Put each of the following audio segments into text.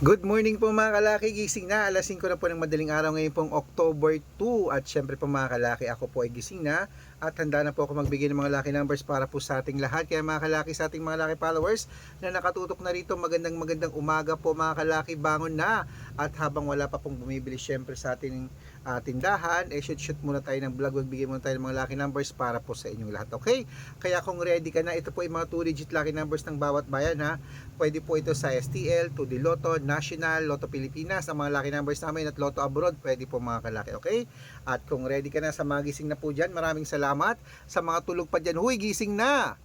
Good morning po mga kalaki, gising na, alas 5 na po ng madaling araw ngayon pong October 2. At syempre po mga kalaki, ako po ay gising na at handa na po ako magbigay ng mga lucky numbers para po sa ating lahat. Kaya mga kalaki, sa ating mga lucky followers na nakatutok na rito, magandang umaga po mga kalaki, bangon na. At habang wala pa pong bumibili syempre sa ating tindahan, shoot muna tayo ng vlog, magbigay muna tayo ng mga lucky numbers para po sa inyong lahat, okay? Kaya kung ready ka na, ito po ay mga 2-digit lucky numbers ng bawat bayan ha. Pwede po ito sa STL, 2D Lotto, National, Lotto Pilipinas, ang mga lucky numbers namin at Lotto Abroad, pwede po mga kalaki, okay? At kung ready ka na sa mga gising na po dyan, maraming salamat. Sa mga tulog pa dyan, huy, gising na!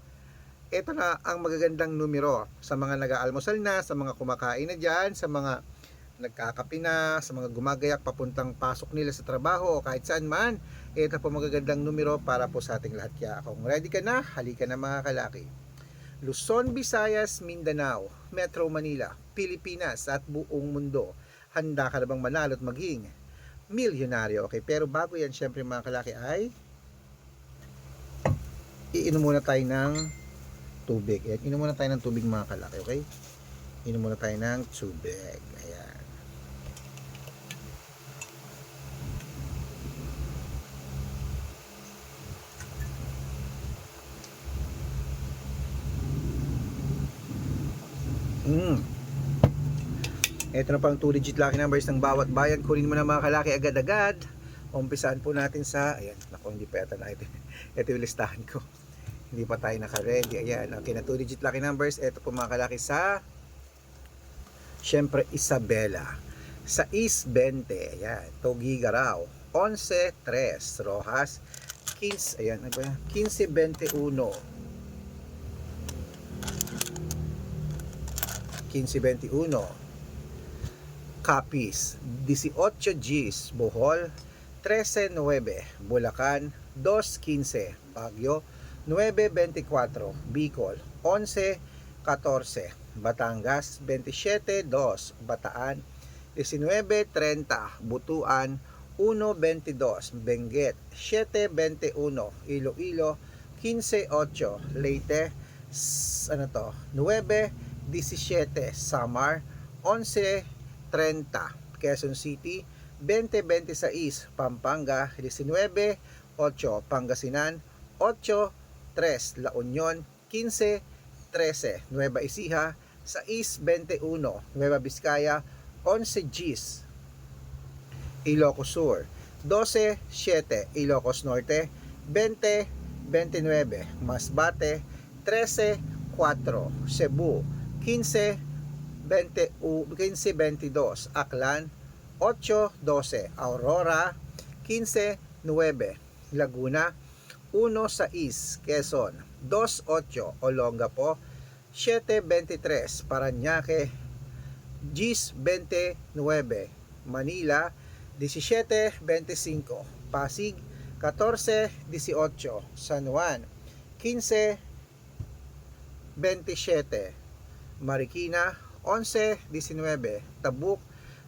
Ito na ang magagandang numero sa mga nag-aalmusal na, sa mga kumakain na dyan, sa mga nagkakape na, sa mga gumagayak papuntang pasok nila sa trabaho o kahit saan man. Ito po magagandang numero para po sa ating lahat. Kaya kung ready ka na, halika na mga kalaki. Luzon, Visayas, Mindanao, Metro Manila, Pilipinas at buong mundo. Handa ka na bang manalo at maging milyonaryo? Okay, pero bago yan, syempre mga kalaki ay iinom muna tayo ng tubig. Ayan, inom muna tayo ng tubig mga kalaki, okay? Inom muna tayo ng tubig. Ayan. Ito na pang 2-digit lucky numbers ng bawat bayan. Kunin mo na mga kalaki agad-agad. Umpisaan po natin sa, ayan, naku, hindi pa yata na ito. Ito yung listahan ko. Hindi pa tayo naka-ready. Ayan, okay na 2-digit lucky numbers. Ito po mga kalaki sa, syempre, Isabela. Sa East 20, ayan, Tugigaraw. 11-3, Rojas. 15, ayan, 15-21. 15-21. Capiz, 18 Gs, Bohol, 13-9, Bulacan, 2-15, Baguio, 9-24, Bicol, 11-14, Batangas, 27-2, Bataan, 19-30, Butuan, 1-22, Benguet, 7-21, Iloilo, 15-8, Leyte, 9-17, Samar, 11-30, Quezon City, 20-26, Pampanga, 19-8, Pangasinan, 8-3, La Union, 15-13, Nueva Ecija, 6-21, Nueva Vizcaya, 11 Gs, Ilocos Sur, 12-7, Ilocos Norte, 20-29, Masbate, 13-4, Cebu, 15-22, Aklan, 8-12, Aurora, 15-9, Laguna, 1-6, Quezon, 2-8, Olongapo, 7-23, Parañaque, 10-29, Manila, 17-25, Pasig, 14-18, San Juan, 15-27, Marikina, 11-19, Tabuk,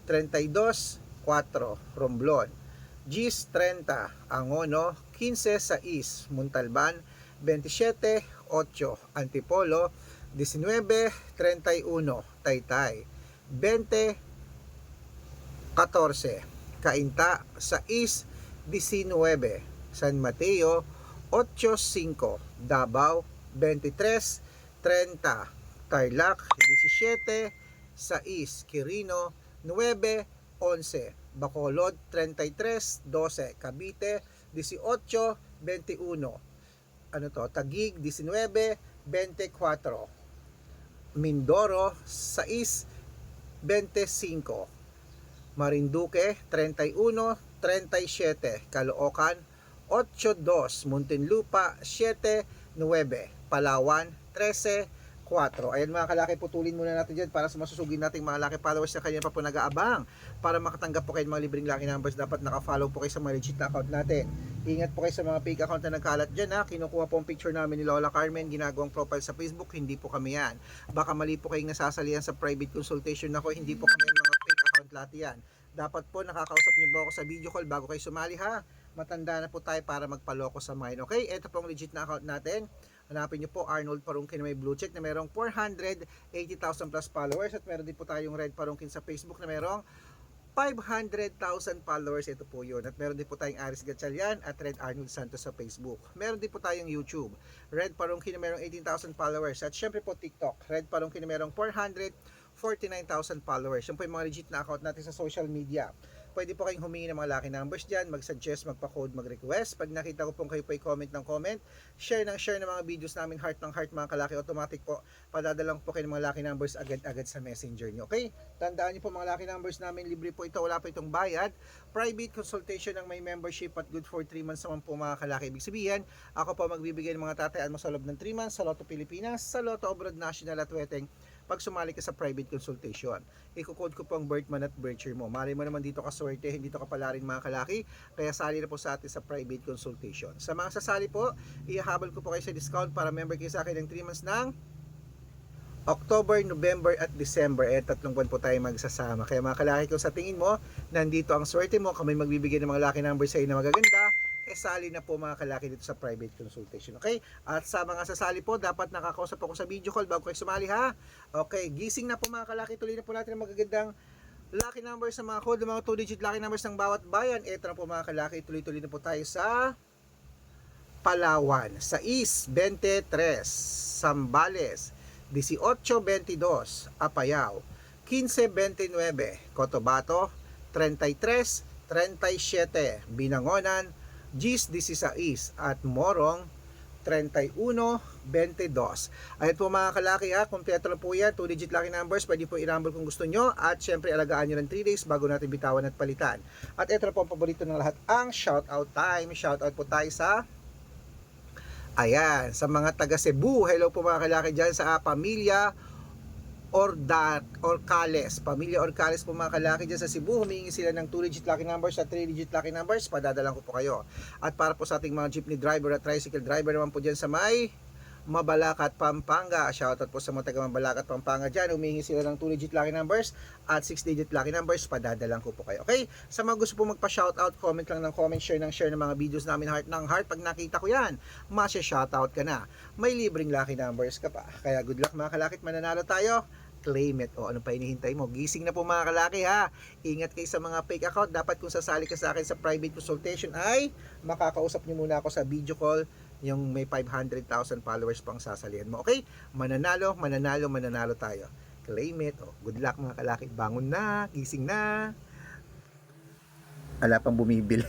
32-4, Romblon, Gis 30, Angono, 15-6, Montalban, 27-8, Antipolo, 19-31, Taytay, 20-14, Cainta, 6-19, San Mateo, 8-5, Davao, 23-30, Tarlac, 17-6, Quirino, 9-11, Bacolod, 33-12, Cavite, 18-21, Taguig, 19-24, Mindoro, 6-25, Marinduque, 31-37, Caloocan, 8-2, Muntinlupa, 7-9, Palawan, 13-4. Ayan mga kalaki, putulin muna natin dyan para sa masusugin nating mga laki followers na kanya pa po nag-aabang. Para makatanggap po kayo ng mga libreng laki numbers, dapat naka-follow po kayo sa mga legit na account natin. Ingat po kayo sa mga fake account na nagkalat dyan ha. Kinukuha po ang picture namin ni Lola Carmen, ginagawang profile sa Facebook, hindi po kami yan. Baka mali po kayong nasasalihan sa private consultation ako, hindi po kami yung mga fake account lahat yan. Dapat po nakakausap niyo po ako sa video call bago kayo sumali ha. Matanda na po tayo para magpaloko sa mga yun. Okay, ito pong legit na account natin. Hanapin nyo po Arnold Parungkin na may blue check na merong 480,000 plus followers, at meron din po tayong Red Parungkin sa Facebook na merong 500,000 followers. Ito po yun. At meron din po tayong Aris Gatchalian at Red Arnold Santos sa Facebook. Meron din po tayong YouTube, Red Parungkin na merong 18,000 followers. At syempre po TikTok, Red Parungkin na merong 449,000 followers. Yun po yung mga legit na account natin sa social media. Pwede po kayong humingi ng mga lucky numbers dyan, mag-suggest, magpa-code, mag-request. Pag nakita ko pong kayo po i-comment ng comment, share ng mga videos namin, heart ng heart mga kalaki, automatic po, padadalang po kayo ng mga lucky numbers agad-agad sa messenger nyo. Okay? Tandaan nyo po mga lucky numbers namin, libre po ito, wala po itong bayad. Private consultation ng may membership at good for 3 months naman po mga kalaki. Ibig sabihin, ako po magbibigay ng mga tatayaan mo sa loob ng 3 months sa Lotto Pilipinas, sa Lotto Abroad National at Weteng pag sumali ka sa private consultation. Iko-code ko po ang birth month at birth year mo. Mali mo naman dito ka swerte, hindi to kapala rin mga kalaki, kaya sali na po sa atin sa private consultation. Sa mga sasali po, ihahabol ko po kayo sa discount para member kayo sa akin ng 3 months ng October, November at December. Tatlong buwan po tayo magsasama. Kaya mga kalaki, kung sa tingin mo nandito ang swerte mo, kami magbibigay ng mga lucky numbers sa iyo na magaganda, sali na po mga kalaki dito sa private consultation. Okay? At sa mga sasali po, dapat nakakausap ako sa video call bago kayo sumali ha. Okay, gising na po mga kalaki. Tuloy na po natin ang magagandang lucky numbers sa mga code, mga 2-digit lucky numbers ng bawat bayan. Ito na po mga kalaki. Tuloy-tuloy na po tayo sa Palawan, sa East 23, Zambales 18-22, Apayao 15-29, Cotabato 33-37, Binangonan Gis 16 at Morong 31-22. Ayun po mga kalaki ha, kompleto na po yan, 2-digit lucky numbers, pwede po i-rumble kung gusto nyo, at syempre alagaan nyo ng 3 days bago natin bitawan at palitan. At ito na po ang paborito ng lahat, ang shoutout time. Shoutout po tayo sa ayan, sa mga taga Cebu. Hello po mga kalaki dyan sa pamilya Orcales. Pamilya Orcales po mga kalaki dyan sa Cebu. Humingi sila ng 2-digit lucky numbers at 3-digit lucky numbers. Padadalang ko po kayo. At para po sa ating mga jeepney driver at tricycle driver naman po dyan sa may Mabalacat, Pampanga. Shoutout po sa mga taga Mabalacat, Pampanga dyan. Humingi sila ng 2-digit lucky numbers at 6-digit lucky numbers. Padadalang ko po kayo. Okay? Sa mga gusto po magpa-shoutout, comment lang ng comment, share ng mga videos namin, heart ng heart. Pag nakita ko yan, masya-shoutout ka na. May libreng lucky numbers ka pa. Kaya good luck mga kalakit, mananalo tayo. Claim it. O ano pa hinihintay mo? Gising na po mga kalaki ha. Ingat kayo sa mga fake account. Dapat kung sasali ka sa akin sa private consultation ay makakausap niyo muna ako sa video call, yung may 500,000 followers pang sasalihan mo. Okay? Mananalo tayo. Claim it. O, good luck mga kalaki. Bangon na. Gising na. Wala pang bumibili.